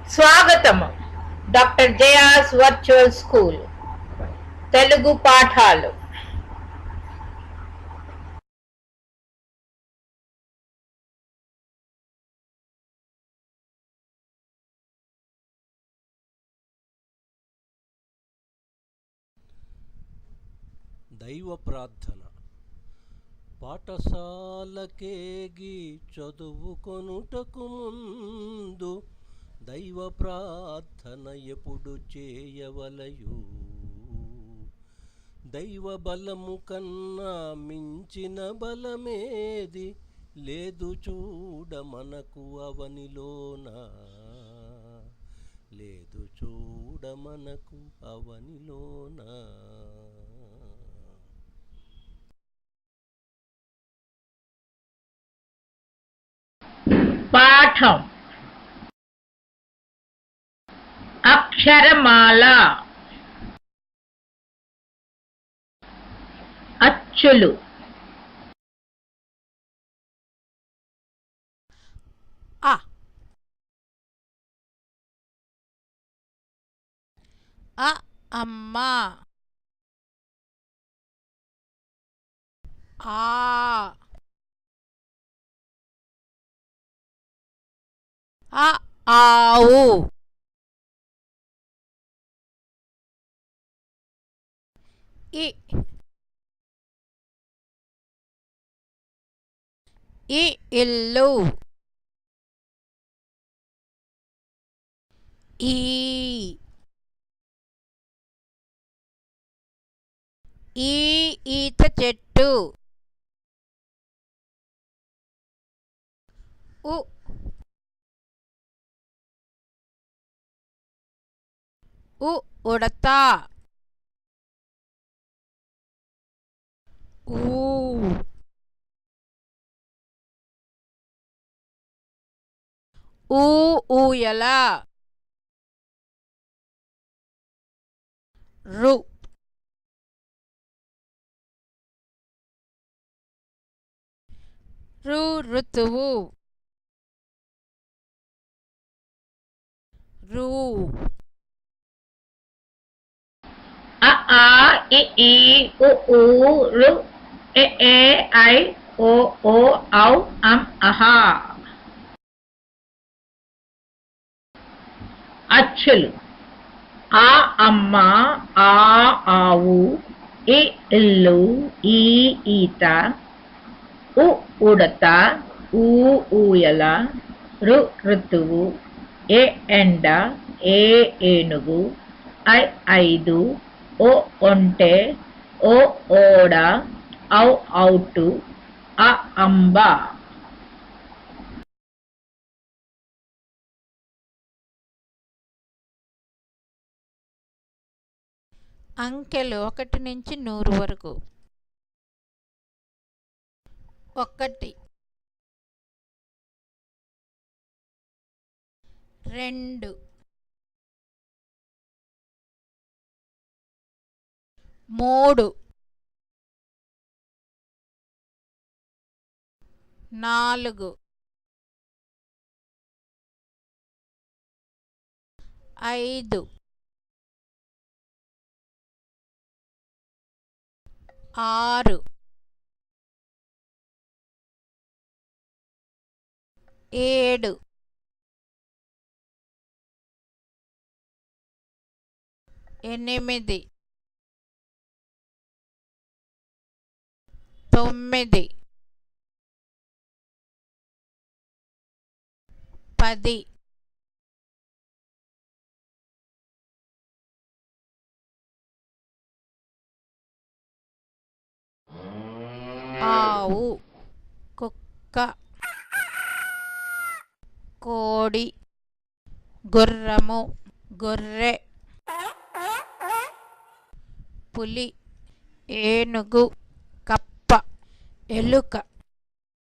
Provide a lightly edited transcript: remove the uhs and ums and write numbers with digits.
స్వాగతం doctor Jaya's virtual school Telugu పాఠాలు. దైవ ప్రార్థన. పాఠశాలకేగి చదువుకొనుటకు ముందు దైవ ప్రార్థన ఎప్పుడు చేయవలయు. దైవ బలము కన్నా మించిన బలమేది లేదు చూడ మనకు అవనిలోన, లేదు చూడ మనకు అవనిలోన. పాఠం అక్షరమాల. అచ్చులు. అ అమ్మ. ఆవు. ఇల్లు. ఈత చెట్టు. ఉడత. ఊయల. ఋతువు. అ ఆ ఇ ఈ ఉ ఊ ఋ ఎ ఏ ఐ ఓ ఓ ఔ అం అహా. అచ్చులు. ఆ అమ్మ, ఆ ఆవు, ఇ ఇల్లు, ఈ ఈత, ఉడత, ఊయల, ఋతువు, ఏ ఎండ, ఏ ఏనుగు, ఐదు, ఒంటె, ఓడ, ఔటు, అంబ. అంకెలు 1 నుంచి 100 వరకు. 1 2 3 4 5 6 7 8 9 10 ఆవు, కుక్క, కోడి, గుర్రము, గొర్రె, పులి, ఏనుగు, కప్ప, ఎలుక.